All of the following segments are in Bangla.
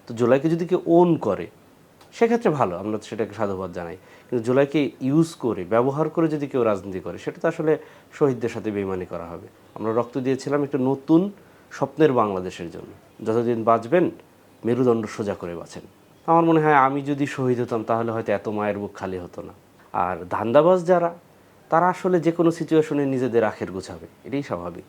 তো জুলাইকে যদি কেউ ওন করে সেক্ষেত্রে ভালো, আমরা সেটাকে সাধুবাদ জানাই। কিন্তু জুলাইকে ইউজ করে, ব্যবহার করে যদি কেউ রাজনীতি করে, সেটা তো আসলে শহীদদের সাথে বেইমানি করা হবে। আমরা রক্ত দিয়েছিলাম একটা নতুন স্বপ্নের বাংলাদেশের জন্য। যতদিন বাঁচবেন মেরুদণ্ড সোজা করে বাঁচেন। আমার মনে হয় আমি যদি শহীদ হতাম তাহলে হয়তো এত মায়ের বুক খালি হতো না। আর ধান্দাবাজ যারা, তারা আসলে যে কোনো সিচুয়েশনে নিজেদের আখের গোছাবে, এটাই স্বাভাবিক।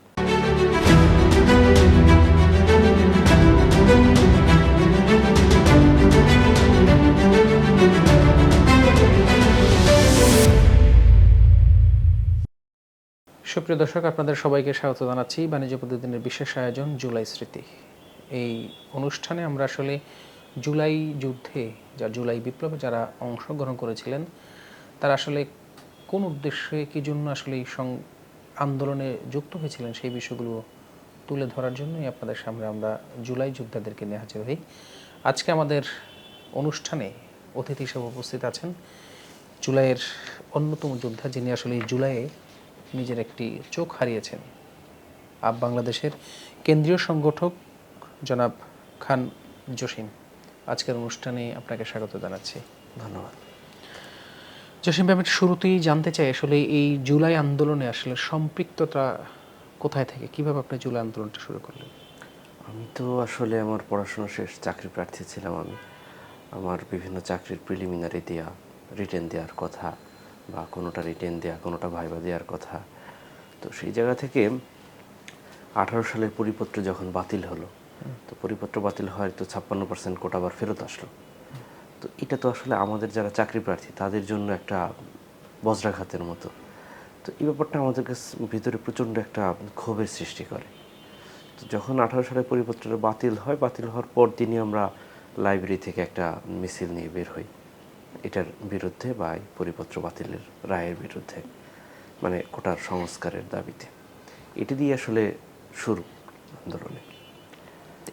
সুপ্রিয় দর্শক, আপনাদের সবাইকে স্বাগত জানাচ্ছি বাণিজ্য প্রতিদিনের বিশেষ আয়োজন জুলাই স্মৃতি। এই অনুষ্ঠানে আমরা আসলে জুলাই যুদ্ধে জুলাই বিপ্লবে যারা অংশগ্রহণ করেছিলেন তারা আসলে কোন উদ্দেশ্যে কী জন্য আসলে এই আন্দোলনে যুক্ত হয়েছিলেন সেই বিষয়গুলো তুলে ধরার জন্যই আপনাদের সামনে আমরা জুলাই যোদ্ধাদেরকে নিয়ে হাজির হই। আজকে আমাদের অনুষ্ঠানে অতিথি হিসেবে উপস্থিত আছেন জুলাইয়ের অন্যতম যোদ্ধা, যিনি আসলে এই জুলাইয়ে নিজের একটি চোখ হারিয়েছেন। বাংলাদেশের কেন্দ্রীয় সংগঠক জনাব খান জসিম। আজকের অনুষ্ঠানে আপনাকে স্বাগত জানাচ্ছি। ধন্যবাদ। জসিম ভাই, আমি শুরুতেই জানতে চাই আসলে এই জুলাই আন্দোলনে আসলে সম্পৃক্ততা কোথায় থেকে, কিভাবে আপনি জুলাই আন্দোলনটা শুরু করলেন? আমি তো আসলে আমার পড়াশোনা শেষ, চাকরি প্রার্থী ছিলাম আমি। আমার বিভিন্ন চাকরির প্রিলিমিনারি দেওয়া, রিটেন দেওয়ার কথা, বা কোনোটা রিটেন দেওয়া, কোনোটা ভাইবা দেওয়ার কথা। তো সেই জায়গা থেকে 18 সালের পরিপত্র যখন বাতিল হলো, তো পরিপত্র বাতিল হওয়ার তো 56% কোটা আবার ফেরত আসলো। তো এটা তো আসলে আমাদের যারা চাকরি প্রার্থী তাদের জন্য একটা বজ্রাঘাতের মতো। তো এই ব্যাপারটা আমাদের কাছে ভিতরে প্রচণ্ড একটা ক্ষোভের সৃষ্টি করে। তো যখন 18 সালের পরিপত্রটা বাতিল হয়, বাতিল হওয়ার পর দিনই আমরা লাইব্রেরি থেকে একটা মিছিল নিয়ে বের হই এটার বিরুদ্ধে, বা এই পরিপত্র বাতিলের রায়ের বিরুদ্ধে, মানে কোটার সংস্কারের দাবিতে। এটি দিয়ে আসলে শুরু আন্দোলনে।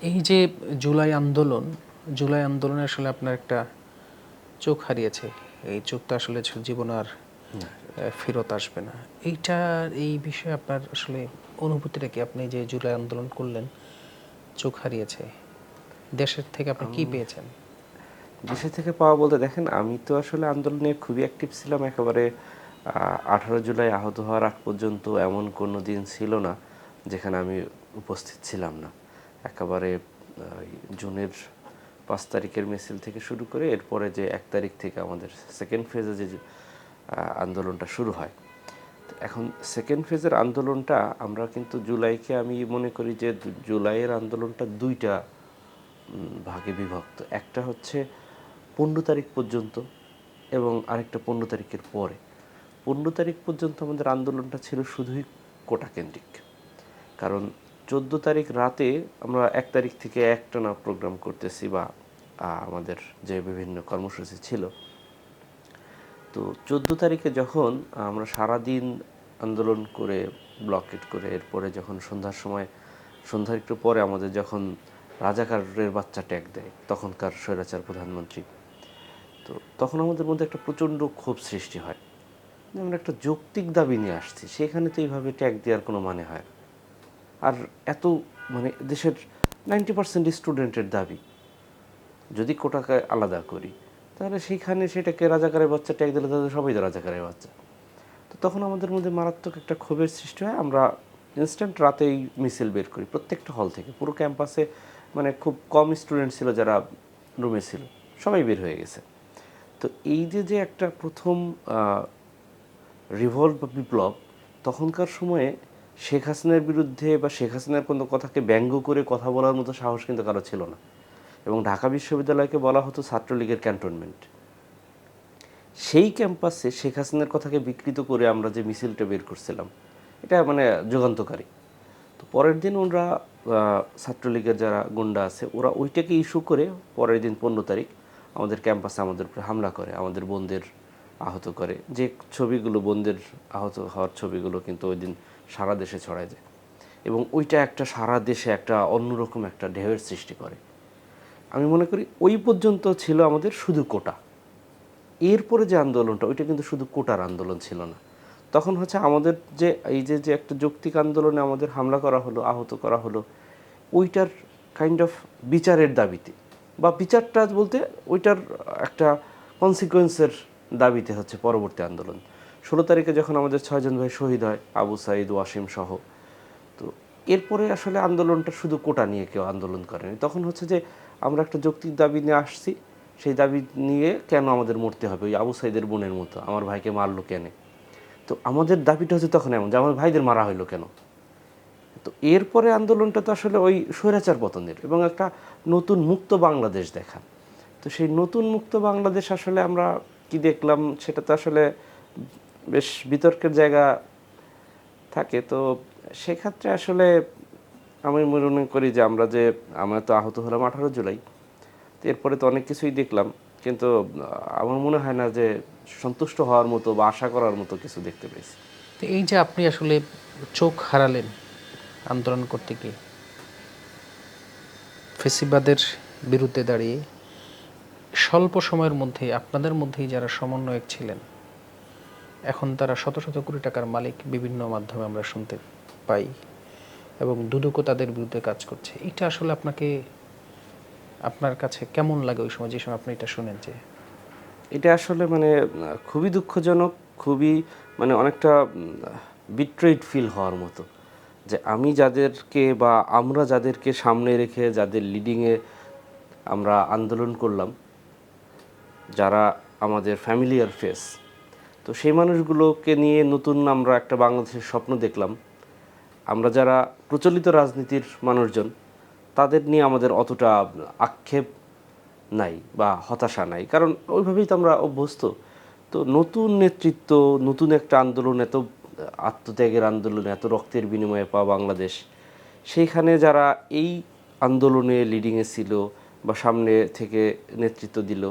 এই যে জুলাই আন্দোলনে আসলে আপনার একটা চোখ হারিয়েছে, এই চোখটা আসলে জীবন আর ফেরত আসবে না, এই বিষয়ে আপনার আসলে অনুভূতিটা কি? আপনি যে জুলাই আন্দোলন করলেন, চোখ হারিয়েছে, দেশের থেকে আপনি কি পেয়েছেন? দেশে থেকে পাওয়া বলতে, দেখেন আমি তো আসলে আন্দোলনে খুবই অ্যাক্টিভ ছিলাম। একেবারে 18 জুলাই আহত হওয়ার আগ পর্যন্ত এমন কোনো দিন ছিল না যেখানে আমি উপস্থিত ছিলাম না। একেবারে জুনের 5 তারিখের মিছিল থেকে শুরু করে এরপরে যে 1 তারিখ থেকে আমাদের সেকেন্ড ফেজে যে আন্দোলনটা শুরু হয়। এখন সেকেন্ড ফেজের আন্দোলনটা আমরা কিন্তু জুলাইকে, আমি মনে করি যে জুলাইয়ের আন্দোলনটা দুইটা ভাগে বিভক্ত। একটা হচ্ছে 15 তারিখ পর্যন্ত এবং আরেকটা 15 তারিখের পরে। 15 তারিখ পর্যন্ত আমাদের আন্দোলনটা ছিল শুধুই কোটা কেন্দ্রিক। কারণ 14 তারিখ রাতে আমরা 1 তারিখ থেকে একটানা প্রোগ্রাম করতেছি, বা আমাদের যে বিভিন্ন কর্মসূচি ছিল। তো 14 তারিখে যখন আমরা সারাদিন আন্দোলন করে, ব্লকেট করে, এরপরে যখন সন্ধ্যার একটু পরে আমাদের যখন রাজাকারের বাচ্চা ট্যাগ দেয় তখনকার স্বৈরাচার প্রধানমন্ত্রী, তো তখন আমাদের মধ্যে একটা প্রচণ্ড ক্ষোভ সৃষ্টি হয়। আমরা একটা যৌক্তিক দাবি নিয়ে আসছি, সেখানে তো এইভাবে ট্যাগ দেওয়ার কোনো মানে হয় না। আর এত মানে দেশের 90% স্টুডেন্টের দাবি, যদি কোটাকে আলাদা করি তাহলে সেইখানে সেটাকে রাজাকারের বাচ্চা ট্যাগ দিলে তাদের সবাই তো রাজাকারের বাচ্চা। তো তখন আমাদের মধ্যে মারাত্মক একটা ক্ষোভের সৃষ্টি হয়। আমরা ইনস্ট্যান্ট রাতেই মিছিল বের করি প্রত্যেকটা হল থেকে। পুরো ক্যাম্পাসে মানে খুব কম স্টুডেন্ট ছিল যারা রুমে ছিল, সবাই বের হয়ে গেছে। তো এই যে একটা প্রথম রিভল্ট বা বিপ্লব, তখনকার সময়ে শেখ হাসিনার বিরুদ্ধে বা শেখ হাসিনার কোনো কথাকে ব্যঙ্গ করে কথা বলার মতো সাহস কিন্তু কারো ছিল না। এবং ঢাকা বিশ্ববিদ্যালয়কে বলা হতো ছাত্রলীগের ক্যান্টনমেন্ট। সেই ক্যাম্পাসে শেখ হাসিনার কথাকে বিকৃত করে আমরা যে মিছিলটা বের করছিলাম, এটা মানে যুগান্তকারী। তো পরের দিন ওরা ছাত্রলীগের যারা গুন্ডা আছে ওরা ওইটাকে ইস্যু করে পরের দিন 15 তারিখ আমাদের ক্যাম্পাসে আমাদের উপরে হামলা করে, আমাদের বোনদের আহত করে। যে ছবিগুলো বোনদের আহত হওয়ার ছবিগুলো কিন্তু ওই দিন সারা দেশে ছড়ায় যায়, এবং ওইটা একটা সারা দেশে একটা অন্যরকম একটা ঢেউয়ের সৃষ্টি করে। আমি মনে করি ওই পর্যন্ত ছিল আমাদের শুধু কোটা। এরপরে যে আন্দোলনটা, ওইটা কিন্তু শুধু কোটার আন্দোলন ছিল না। তখন হচ্ছে আমাদের যে এই যে একটা যৌক্তিক আন্দোলনে আমাদের হামলা করা হলো, আহত করা হলো, ওইটার কাইন্ড অফ বিচারের দাবিতে বা বিচারটা বলতে ওইটার একটা কনসিকুয়েন্সের দাবিতে হচ্ছে পরবর্তী আন্দোলন। 16 তারিখে যখন আমাদের 6 জন ভাই শহীদ হয়, আবু সাঈদ, ওয়াসিম সহ, তো এরপরে আসলে আন্দোলনটা শুধু কোটা নিয়ে কেউ আন্দোলন করেনি। তখন হচ্ছে যে আমরা একটা যৌক্তিক দাবি নিয়ে আসছি, সেই দাবি নিয়ে কেন আমাদের মরতে হবে, ওই আবু সাঈদের বোনের মতো আমার ভাইকে মারলো কেন। তো আমাদের দাবিটা হচ্ছে তখন এমন যে আমার ভাইদের মারা হইলো কেন। তো এরপরে আন্দোলনটা তো আসলে ওই স্বৈরাচার পতনের এবং একটা নতুন মুক্ত বাংলাদেশ দেখা। তো সেই নতুন মুক্ত বাংলাদেশ আসলে আমরা কি দেখলাম সেটা তো আসলে বেশ বিতর্কের জায়গা থাকে। তো সেক্ষেত্রে আসলে আমি মনে করি যে আমরা তো আহত হলাম 18 জুলাই, তো এরপরে তো অনেক কিছুই দেখলাম, কিন্তু আমার মনে হয় না যে সন্তুষ্ট হওয়ার মতো বা আশা করার মতো কিছু দেখতে পেয়েছি। তো এই যে আপনি আসলে চোখ হারালেন আন্দোলন করতে গিয়ে, ফেসিবাদের বিরুদ্ধে দাঁড়িয়ে স্বল্প সময়ের মধ্যে আপনাদের মধ্যেই যারা সমন্বয়ক ছিলেন, এখন তারা শত শত কোটি টাকার মালিক বিভিন্ন মাধ্যমে আমরা শুনতে পাই, এবং দুদকও তাদের বিরুদ্ধে কাজ করছে। এটা আসলে আপনার কাছে কেমন লাগে ওই সময়, যে সময় আপনি এটা শুনেন? যে এটা আসলে মানে খুবই দুঃখজনক, খুবই মানে অনেকটা বিট্রেড ফিল হওয়ার মতো, যে আমি যাদেরকে বা আমরা যাদেরকে সামনে রেখে যাদের লিডিংয়ে আমরা আন্দোলন করলাম, যারা আমাদের ফ্যামিলিয়ার ফেস, তো সেই মানুষগুলোকে নিয়ে নতুন আমরা একটা বাংলাদেশের স্বপ্ন দেখলাম। আমরা যারা প্রচলিত রাজনীতির মানুষজন, তাদের নিয়ে আমাদের অতটা আক্ষেপ নাই বা হতাশা নাই, কারণ ওইভাবেই তো আমরা অভ্যস্ত। তো নতুন নেতৃত্ব, নতুন একটা আন্দোলন, এত আত্মত্যাগের আন্দোলন, এত রক্তের বিনিময়ে পাওয়া বাংলাদেশ, সেইখানে যারা এই আন্দোলনে লিডিংয়ে ছিল বা সামনে থেকে নেতৃত্ব দিল,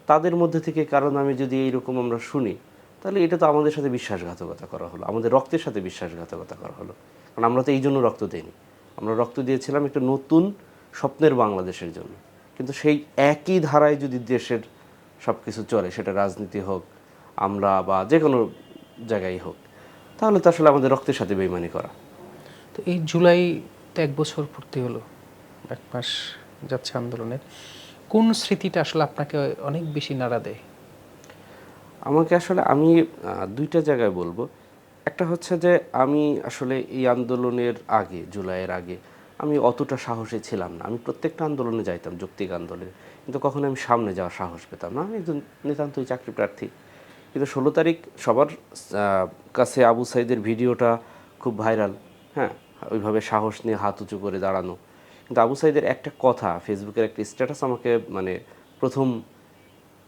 তাদের মধ্যে থেকে কারণ আমি যদি এইরকম আমরা শুনি, তাহলে এটা তো আমাদের সাথে বিশ্বাসঘাতকতা করা হলো, আমাদের রক্তের সাথে বিশ্বাসঘাতকতা করা হলো। কারণ আমরা তো এই জন্য রক্ত দিইনি, আমরা রক্ত দিয়েছিলাম একটা নতুন স্বপ্নের বাংলাদেশের জন্য। কিন্তু সেই একই ধারায় যদি দেশের সব কিছু চলে, সেটা রাজনীতি হোক, আমরা বা যে কোনো জায়গায় হোক, তাহলে তো আসলে আমাদের রক্তের সাথে বেইমানি করা। তো এই জুলাইতে 1 বছর পূর্তি হলো, 1 মাস যাচ্ছে আন্দোলনের, কোন স্মৃতিটা আসলে আপনাকে অনেক বেশি নাড়া দেয়? আমাকে আসলে আমি দুইটা জায়গায় বলবো। একটা হচ্ছে যে আমি আসলে এই আন্দোলনের আগে, জুলাইয়ের আগে আমি অতটা সাহসী ছিলাম না। আমি প্রত্যেকটা আন্দোলনে যাইতাম, যৌক্তিক আন্দোলনে, কিন্তু কখনো আমি সামনে যাওয়ার সাহস পেতাম না। আমি একজন নিতান্তই চাকরি প্রার্থী। কিন্তু 16 তারিখ সবার কাছে আবু সাইদের ভিডিওটা খুব ভাইরাল, হ্যাঁ, ওইভাবে সাহস নিয়ে হাত উঁচু করে দাঁড়ানো। কিন্তু আবু সাইদের একটা কথা, ফেসবুকের একটা স্ট্যাটাস আমাকে মানে প্রথম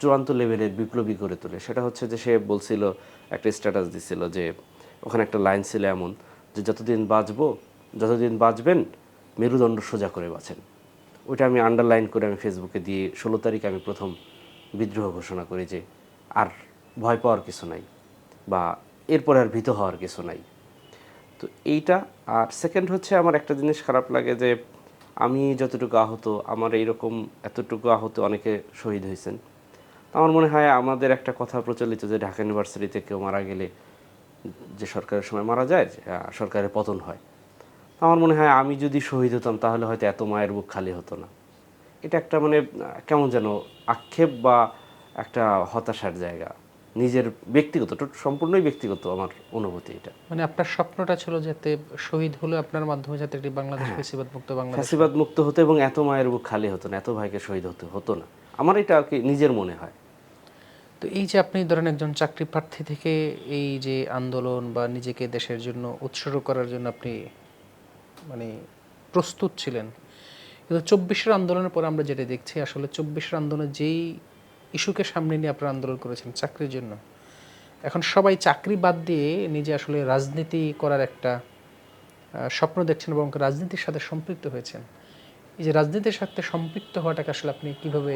চূড়ান্ত লেভেলের বিপ্লবী করে তোলে। সেটা হচ্ছে যে সে বলছিল, একটা স্ট্যাটাস দিছিল যে ওখানে একটা লাইন ছিল এমন যে যতদিন বাঁচবেন মেরুদণ্ড সোজা করে বাঁচেন। ওইটা আমি আন্ডারলাইন করে আমি ফেসবুকে দিয়ে 16 তারিখে আমি প্রথম বিদ্রোহ ঘোষণা করি যে আর ভয় পাওয়ার কিছু নাই বা এরপরে আর ভীত হওয়ার কিছু নাই। তো এইটা। আর সেকেন্ড হচ্ছে আমার একটা জিনিস খারাপ লাগে যে আমি যতটুকু আহত, আমার এইরকম এতটুকু আহত অনেকে শহীদ হয়েছেন। আমার মনে হয় আমাদের একটা কথা প্রচলিত যে ঢাকা ইউনিভার্সিটিতে কেউ মারা গেলে যে সরকারের সময় মারা যায়, সরকারের পতন হয়। আমার মনে হয় আমি যদি শহীদ হতাম তাহলে হয়তো এত মায়ের বুক খালি হতো না। এটা একটা মানে কেমন যেন আক্ষেপ বা একটা হতাশার জায়গা, নিজের ব্যক্তিগত, সম্পূর্ণই ব্যক্তিগত আমার অনুভূতি এটা। মানে আপনার স্বপ্নটা ছিল যাতে শহীদ হলে আপনার মাধ্যমে যাতে একটি বাংলাদেশ ফেসিবাদ মুক্ত বাংলাদেশ হয়। ফ্যাসিবাদ মুক্ত হতো এবং এত মায়ের বুক খালি হতো না, এত ভাইকে শহীদ হতে হতো না। আমার এটা আর কি নিজের মনে হয়। তো এই যে আপনি ধরেন একজন চাকরি প্রার্থী থেকে এই যে আন্দোলন বা নিজেকে দেশের জন্য উৎসর্গ করার জন্য আপনি মানে প্রস্তুত ছিলেন, কিন্তু 24-এর আন্দোলনের পরে আমরা যেটা দেখছি, আসলে 24-এর আন্দোলনে যেই ইস্যুকে সামনে নিয়ে আপনারা আন্দোলন করেছেন চাকরির জন্য, এখন সবাই চাকরি বাদ দিয়ে নিজে আসলে রাজনীতি করার একটা স্বপ্ন দেখছেন এবং রাজনীতির সাথে সম্পৃক্ত হয়েছেন। এই যে রাজনীতির সাথে সম্পৃক্ত হওয়াটাকে আসলে আপনি কিভাবে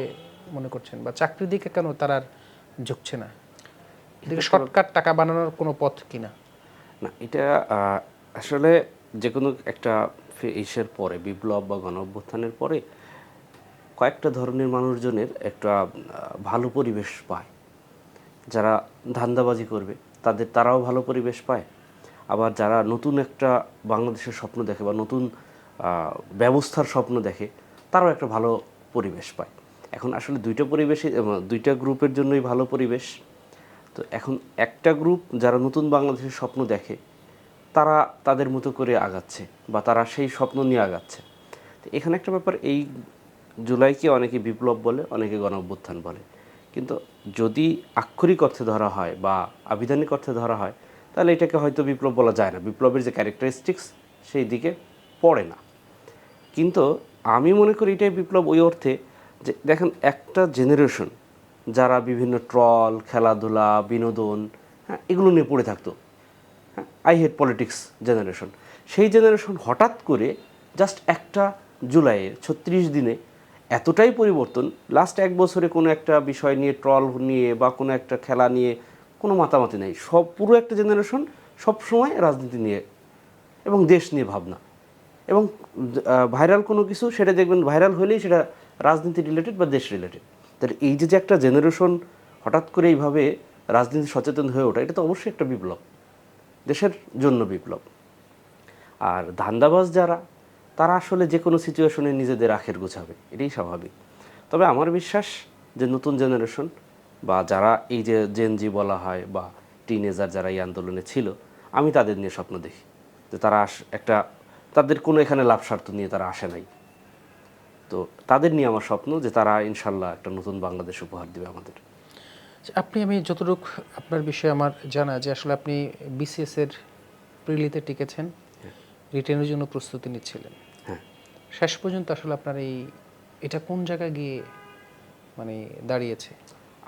মনে করছেন, বা চাকরির দিকে কেন তারা আর ঝুঁকছে না? এদিকে শর্টকাট টাকা বানানোর কোনো পথ কিনা? না, এটা আসলে যে কোনো একটা ইসের পরে, বিপ্লব বা গণ অভ্যুত্থানের পরে কয়েকটা ধরনের মানুষজনের একটা ভালো পরিবেশ পায়। যারা ধান্দাবাজি করবে তারাও ভালো পরিবেশ পায়। আবার যারা নতুন একটা বাংলাদেশের স্বপ্ন দেখে বা নতুন ব্যবস্থার স্বপ্ন দেখে, তারাও একটা ভালো পরিবেশ পায়। এখন আসলে দুইটা পরিবেশই দুইটা গ্রুপের জন্যই ভালো পরিবেশ। তো এখন একটা গ্রুপ যারা নতুন বাংলাদেশের স্বপ্ন দেখে তারা তাদের মতো করে আগাচ্ছে বা তারা সেই স্বপ্ন নিয়ে আগাচ্ছে। তো এখানে একটা ব্যাপার, এই জুলাইকে অনেকে বিপ্লব বলে, অনেকে গণঅভ্যুত্থান বলে, কিন্তু যদি আক্ষরিক অর্থে ধরা হয় বা আবিধানিক অর্থে ধরা হয় তাহলে এটাকে হয়তো বিপ্লব বলা যায় না, বিপ্লবের যে ক্যারেক্টারিস্টিক্স সেই দিকে পড়ে না। কিন্তু আমি মনে করি এটাই বিপ্লব ওই অর্থে যে দেখেন একটা জেনারেশন যারা বিভিন্ন ট্রল, খেলাধুলা, বিনোদন, হ্যাঁ, এগুলো নিয়ে পড়ে থাকতো, হ্যাঁ, আই হেট পলিটিক্স জেনারেশন, সেই জেনারেশন হঠাৎ করে জাস্ট একটা জুলাইয়ের 36 দিনে এতটাই পরিবর্তন, লাস্ট এক বছরে কোনো একটা বিষয় নিয়ে ট্রল নিয়ে বা কোনো একটা খেলা নিয়ে কোনো মাতামাতি নেই, সব পুরো একটা জেনারেশন সবসময় রাজনীতি নিয়ে এবং দেশ নিয়ে ভাবনা এবং ভাইরাল কোনো কিছু সেটা দেখবেন ভাইরাল হলেই সেটা রাজনীতি রিলেটেড বা দেশ রিলেটেড। তাহলে এই যে একটা জেনারেশন হঠাৎ করে এইভাবে রাজনীতি সচেতন হয়ে ওঠা, এটা তো অবশ্যই একটা বিপ্লব, দেশের জন্য বিপ্লব। আর ধান্দাবাজ যারা, তারা আসলে যে কোনো সিচুয়েশনে নিজেদের আখের গোছাবে, এটাই স্বাভাবিক। তবে আমার বিশ্বাস যে নতুন জেনারেশন বা যারা এই যে জেনজি বলা হয় বা টিনেজার যারা এই আন্দোলনে ছিল, আমি তাদের নিয়ে স্বপ্ন দেখি যে তারা একটা, তাদের কোনো এখানে লাভ স্বার্থ নিয়ে তারা আসে নাই। তো তাদের নিয়ে আমার স্বপ্ন যে তারা ইনশাল্লাহ একটা নতুন বাংলাদেশ উপহার দেবে আমাদের। আমি যতটুকু আপনার বিষয়ে আমার জানা যে আসলে আপনি বিসিএস এর প্রিলিতে টিকেছেন, রিটেনের জন্য প্রস্তুতি নিচ্ছিলেন। হ্যাঁ, শেষ পর্যন্ত আসলে আপনার এটা কোন জায়গায় গিয়ে মানে দাঁড়িয়েছে?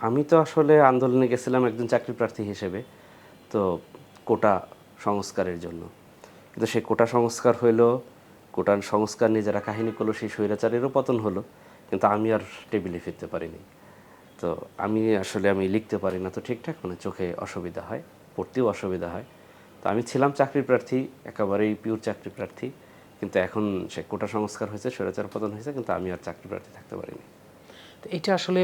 আমি তো আসলে আন্দোলনে গেছিলাম একজন চাকরি প্রার্থী হিসেবে, তো কোটা সংস্কারের জন্য। কিন্তু সেই কোটা সংস্কার হইলো, কোটার সংস্কার নিয়ে যারা কাহিনী করলো সেই স্বৈরাচারেরও পতন হলো, কিন্তু আমি আর টেবিলে ফিরতে পারিনি। তো আমি লিখতে পারি না তো ঠিকঠাক, মানে চোখে অসুবিধা হয়, পড়তেও অসুবিধা হয়। তো আমি ছিলাম চাকরি প্রার্থী, একেবারেই পিওর চাকরি প্রার্থী, কিন্তু এখন সে কোটা সংস্কার হয়েছে, স্বৈরাচার পতন হয়েছে, কিন্তু আমি আর চাকরি প্রার্থী থাকতে পারিনি। তো এটা আসলে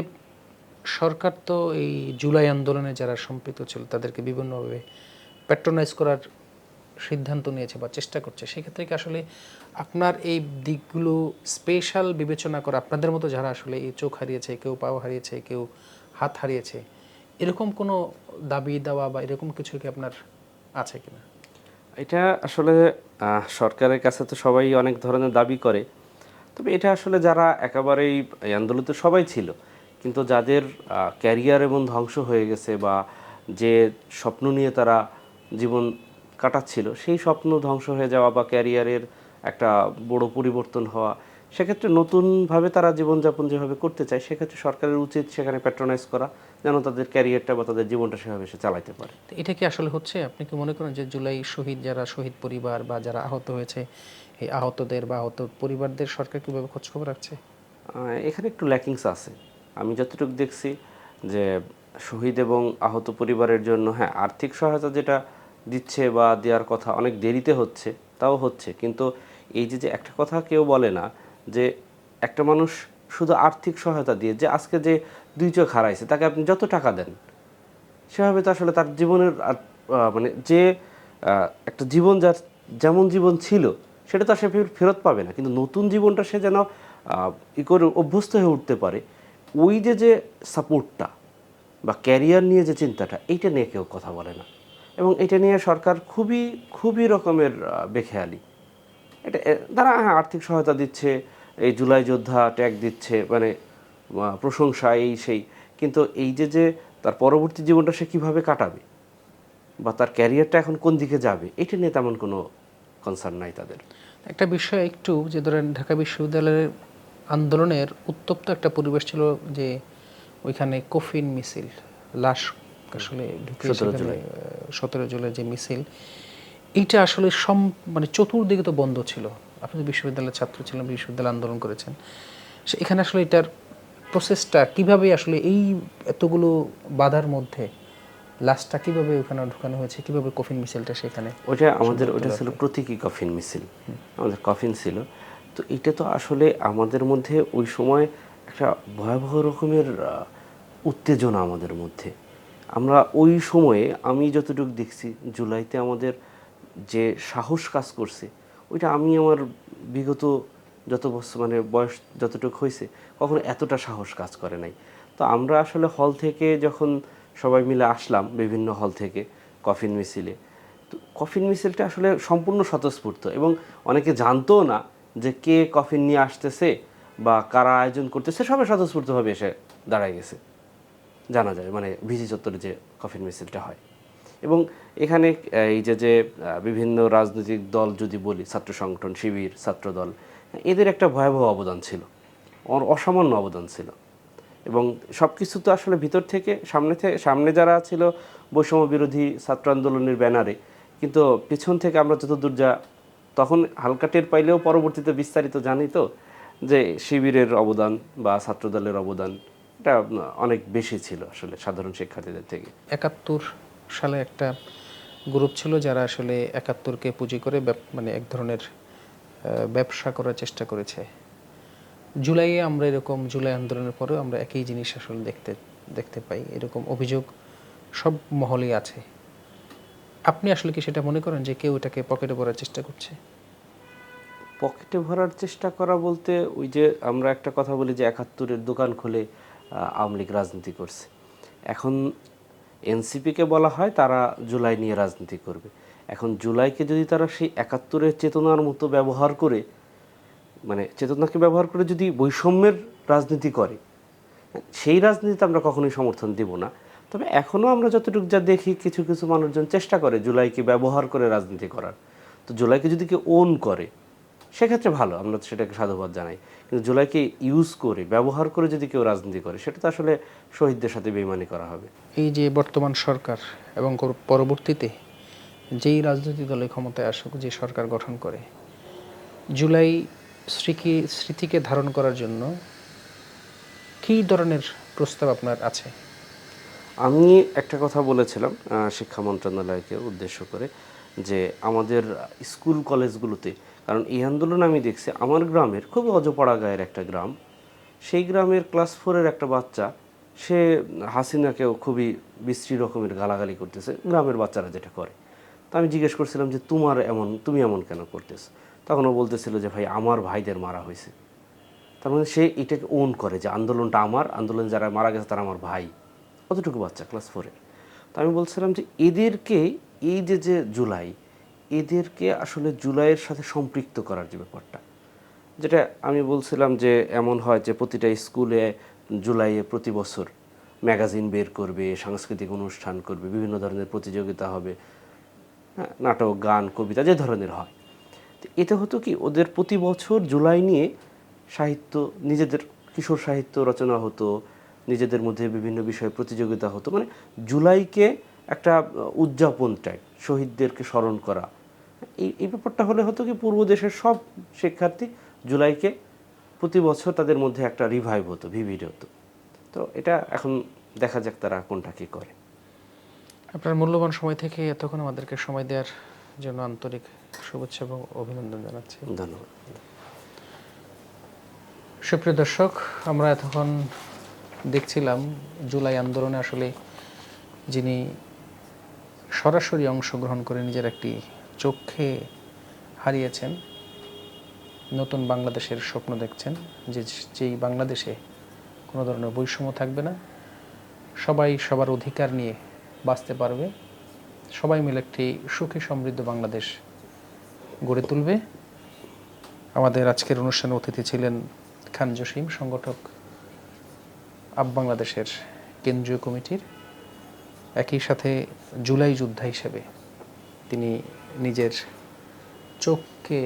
সরকার তো এই জুলাই আন্দোলনে যারা সম্পৃক্ত ছিল তাদেরকে বিভিন্নভাবে প্যাট্রোনাইজ করার সিদ্ধান্ত নিয়েছে বা চেষ্টা করছে। সেক্ষেত্রে কি আসলে আপনার এই দিকগুলো স্পেশাল বিবেচনা করে আপনাদের মতো যারা আসলে এই চোখ হারিয়েছে, কেউ পাও হারিয়েছে, কেউ হাত হারিয়েছে, এরকম কোনো দাবি দেওয়া বা এরকম কিছু কি আপনার আছে কিনা? এটা আসলে সরকারের কাছে তো সবাই অনেক ধরনের দাবি করে, তবে এটা আসলে যারা একেবারেই এই আন্দোলনে সবাই ছিল, কিন্তু যাদের ক্যারিয়ার এবং ধ্বংস হয়ে গেছে বা যে স্বপ্ন নিয়ে তারা জীবন কাটাচ্ছিল সেই স্বপ্ন ধ্বংস হয়ে যাওয়া বা ক্যারিয়ারের একটা বড় পরিবর্তন হওয়া, সেক্ষেত্রে নতুনভাবে তারা জীবনযাপন যেভাবে করতে চায় সেক্ষেত্রে সরকারের উচিত সেখানে প্যাট্রোনাইজ করা, যেন তাদের ক্যারিয়ারটা বা তাদের জীবনটা সেভাবে সে চালাতে পারে। তো এটা কি আসলে হচ্ছে? আপনি কি মনে করেন যে জুলাই শহীদ যারা শহীদ পরিবার বা যারা আহত হয়েছে, এই আহতদের বা আহত পরিবারদের সরকার কীভাবে খোঁজখবর রাখছে? এখানে একটু ল্যাকিংস আছে। আমি যতটুকু দেখছি যে শহীদ এবং আহত পরিবারের জন্য হ্যাঁ, আর্থিক সহায়তা যেটা দিচ্ছে বা দেওয়ার কথা অনেক দেরিতে হচ্ছে, তাও হচ্ছে। কিন্তু এই যে একটা কথা কেউ বলে না যে একটা মানুষ শুধু আর্থিক সহায়তা দিয়ে যে আজকে যে ২ চোখ হারাইছে তাকে আপনি যত টাকা দেন সেভাবে তো আসলে তার জীবনের মানে যে একটা জীবন যার যেমন জীবন ছিল সেটা তো আর সে ফেরত পাবে না, কিন্তু নতুন জীবনটা সে যেন করে অভ্যস্ত হয়ে উঠতে পারে, ওই যে সাপোর্টটা বা ক্যারিয়ার নিয়ে যে চিন্তাটা, এইটা নিয়ে কেউ কথা বলে না। এবং এটা নিয়ে সরকার খুবই খুবই রকমের বেখেয়ালি। এটা তারা হ্যাঁ আর্থিক সহায়তা দিচ্ছে, এই জুলাই যোদ্ধা ট্যাগ দিচ্ছে, মানে প্রশংসা এই সেই, কিন্তু এই যে তার পরবর্তী জীবনটা সে কীভাবে কাটাবে বা তার ক্যারিয়ারটা এখন কোন দিকে যাবে, এটা নিয়ে তেমন কোনো কনসার্ন নাই তাদের। একটা বিষয় একটু যে ধরেন ঢাকা বিশ্ববিদ্যালয়ের আন্দোলনের উত্তপ্ত একটা পরিবেশ ছিল, যে ওইখানে কফিন মিছিল, লাশ আসলে ঢুকে 17 জুলাই 17 জুলাই যে মিছিল, এইটা আসলে মানে চতুর্দিকে তো বন্ধ ছিল। আপনি তো বিশ্ববিদ্যালয়ের ছাত্র ছিলেন, বিশ্ববিদ্যালয় আন্দোলন করেছেন, এখানে আসলে এটার প্রসেসটা কীভাবে আসলে এই এতগুলো বাধার মধ্যে লাশটা কীভাবে ওখানে ঢুকানো হয়েছে, কীভাবে কফিন মিছিলটা সেখানে? ওটা ছিল প্রতীকী কফিন মিছিল, আমাদের কফিন ছিল। তো এটা তো আসলে আমাদের মধ্যে ওই সময় একটা ভয়াবহ রকমের উত্তেজনা আমাদের মধ্যে। আমরা ওই সময়ে আমি যতটুকু দেখছি জুলাইতে আমাদের যে সাহস কাজ করছে ওইটা আমি আমার বিগত যত বছর মানে বয়স যতটুকু হয়েছে কখনো এতটা সাহস কাজ করে নাই। তো আমরা আসলে হল থেকে যখন সবাই মিলে আসলাম বিভিন্ন হল থেকে কফিন মিছিলে, তো কফিন মিছিলটা আসলে সম্পূর্ণ স্বতঃস্ফূর্ত এবং অনেকে জানতো না যে কে কফিন নিয়ে আসতেছে বা কারা আয়োজন করতেছে, সবাই স্বতঃস্ফূর্তভাবে এসে দাঁড়ায় গেছে জানা যায়, মানে ভিসি চত্বরে যে কফিন মিছিলটা হয়। এবং এখানে এই যে বিভিন্ন রাজনৈতিক দল যদি বলি, ছাত্র সংগঠন, শিবির, ছাত্রদল, এদের একটা ভয়াবহ অবদান ছিল, অসামান্য অবদান ছিল। এবং সব কিছু তো আসলে ভিতর থেকে সামনে যারা ছিল বৈষম্য বিরোধী ছাত্র আন্দোলনের ব্যানারে, কিন্তু পিছন থেকে আমরা যতদূর তখন হালকা টের পাইলেও পরবর্তীতে বিস্তারিত জানি তো যে শিবিরের অবদান বা ছাত্রদলের অবদান এটা অনেক বেশি ছিল আসলে সাধারণ শিক্ষার্থীদের থেকে। 71 সালে একটা গ্রুপ ছিল যারা আসলে 71কে পুঁজি করে মানে এক ধরনের ব্যবসা করার চেষ্টা করেছে। জুলাইয়ে আমরা এরকম জুলাই আন্দোলনের পরেও আমরা একই জিনিস আসলে দেখতে পাই, এরকম অভিযোগ সব মহলেই আছে। আপনি আসলে কি সেটা মনে করেন যে কেউ এটাকে পকেটে ভরার চেষ্টা করছে? পকেটে ভরার চেষ্টা করা বলতে ওই যে আমরা একটা কথা বলি যে 71-এর দোকান খুলে আওয়ামী লীগ রাজনীতি করছে। এখন এনসিপিকে বলা হয় তারা জুলাই নিয়ে রাজনীতি করবে। এখন জুলাইকে যদি তারা সেই 71-এর চেতনার মতো ব্যবহার করে, মানে চেতনাকে ব্যবহার করে যদি বৈষম্যের রাজনীতি করে, সেই রাজনীতিতে আমরা কখনোই সমর্থন দেব না। তবে এখনও আমরা যতটুকু যা দেখি কিছু কিছু মানুষজন চেষ্টা করে জুলাইকে ব্যবহার করে রাজনীতি করার। তো জুলাইকে যদি কেউ ওন করে সেক্ষেত্রে ভালো, আমরা সেটাকে সাধুবাদ জানাই। কিন্তু জুলাইকে ইউজ করে, ব্যবহার করে যদি কেউ রাজনীতি করে, সেটা তো আসলে শহীদদের সাথে বেইমানি করা হবে। এই যে বর্তমান সরকার এবং পরবর্তীতে যেই রাজনৈতিক দলে ক্ষমতায় আসুক, যে সরকার গঠন করে, জুলাই স্মৃতিকে ধারণ করার জন্য কী ধরনের প্রস্তাব আপনার আছে? আমি একটা কথা বলেছিলাম শিক্ষা মন্ত্রণালয়কে উদ্দেশ্য করে, যে আমাদের স্কুল কলেজগুলোতে, কারণ এই আন্দোলন আমি দেখছি আমার গ্রামের খুবই অজপাড়া গায়ের একটা গ্রাম, সেই গ্রামের ক্লাস 4-এর একটা বাচ্চা সে হাসিনাকেও খুবই বিশ্রী রকমের গালাগালি করতেছে, গ্রামের বাচ্চারা যেটা করে। তো আমি জিজ্ঞেস করছিলাম যে তুমি এমন কেন করতেছ? তখন ও বলতেছিল যে ভাই আমার ভাইদের মারা হয়েছে। তার মানে সে এটাকে ওন করে যে আন্দোলনটা আমার, আন্দোলনে যারা মারা গেছে তারা আমার ভাই। কতটুকু বাচ্চা, ক্লাস 4-এর। তো আমি বলছিলাম যে এদেরকে এই যে জুলাই, এদেরকে আসলে জুলাইয়ের সাথে সম্পৃক্ত করার যে ব্যাপারটা, যেটা আমি বলছিলাম যে এমন হয় যে প্রতিটা স্কুলে জুলাইয়ে প্রতি বছর ম্যাগাজিন বের করবে, সাংস্কৃতিক অনুষ্ঠান করবে, বিভিন্ন ধরনের প্রতিযোগিতা হবে, হ্যাঁ, নাটক, গান, কবিতা যে ধরনের হয়। তো এতে হতো কি, ওদের প্রতি বছর জুলাই নিয়ে সাহিত্য, নিজেদের কিশোর সাহিত্য রচনা হতো, নিজেদের মধ্যে বিভিন্ন বিষয়ে প্রতিযোগিতা হতো, মানে জুলাইকে একটা উদযাপন টাইপ, শহীদদেরকে স্মরণ করা। এই ব্যাপারটা হলে হতো কি, পূর্ব দেশের সব শিক্ষার্থী জুলাইকে প্রতি বছর তাদের মধ্যে একটা রিভাইভ হতো, ভিভিড হতো। তো এটা এখন দেখা যাক তারা কোনটা কী করে। আপনার মূল্যবান সময় থেকে এতক্ষণ আমাদেরকে সময় দেওয়ার জন্য আন্তরিক শুভেচ্ছা এবং অভিনন্দন জানাচ্ছি। ধন্যবাদ। সুপ্রিয় দর্শক, আমরা এতক্ষণ দেখছিলাম জুলাই আন্দোলনে আসলে যিনি সরাসরি অংশগ্রহণ করে নিজের একটি চোখে হারিয়েছেন, নতুন বাংলাদেশের স্বপ্ন দেখছেন, যেই বাংলাদেশে কোনো ধরনের বৈষম্য থাকবে না, সবাই সবার অধিকার নিয়ে বাঁচতে পারবে, সবাই মিলে একটি সুখী সমৃদ্ধ বাংলাদেশ গড়ে তুলবে। আমাদের আজকের অনুষ্ঠানে অতিথি ছিলেন খান জসিম, সংগঠক আপ বাংলাদেশের কেন্দ্রীয় কমিটির। একই সাথে জুলাই যোদ্ধা হিসেবে তিনি নিজের চোখকে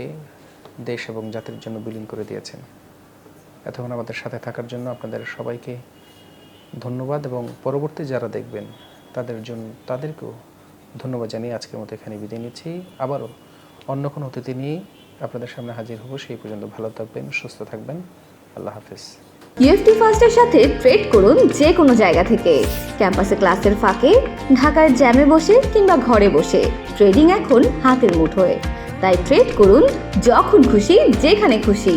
দেশ এবং জাতির জন্য বিলীন করে দিয়েছেন। এতক্ষণ আমাদের সাথে থাকার জন্য আপনাদের সবাইকে ধন্যবাদ, এবং পরবর্তী যারা দেখবেন তাদেরকেও ধন্যবাদ জানিয়ে আজকের মতো এখানে বিদায় নিচ্ছি। আবারও অন্য কোনো অতিথি নিয়ে আপনাদের সামনে হাজির হব। সেই পর্যন্ত ভালো থাকবেন, সুস্থ থাকবেন। আল্লাহ হাফেজ। ইউএফটি ফার্স্টের সাথে ট্রেড করুন যে কোনো জায়গা থেকে। ক্যাম্পাসে ক্লাসের ফাঁকে, ঢাকার জ্যামে বসে কিংবা ঘরে বসে, ট্রেডিং এখন হাতের মুঠোয়। তাই ট্রেড করুন যখন খুশি, যেখানে খুশি।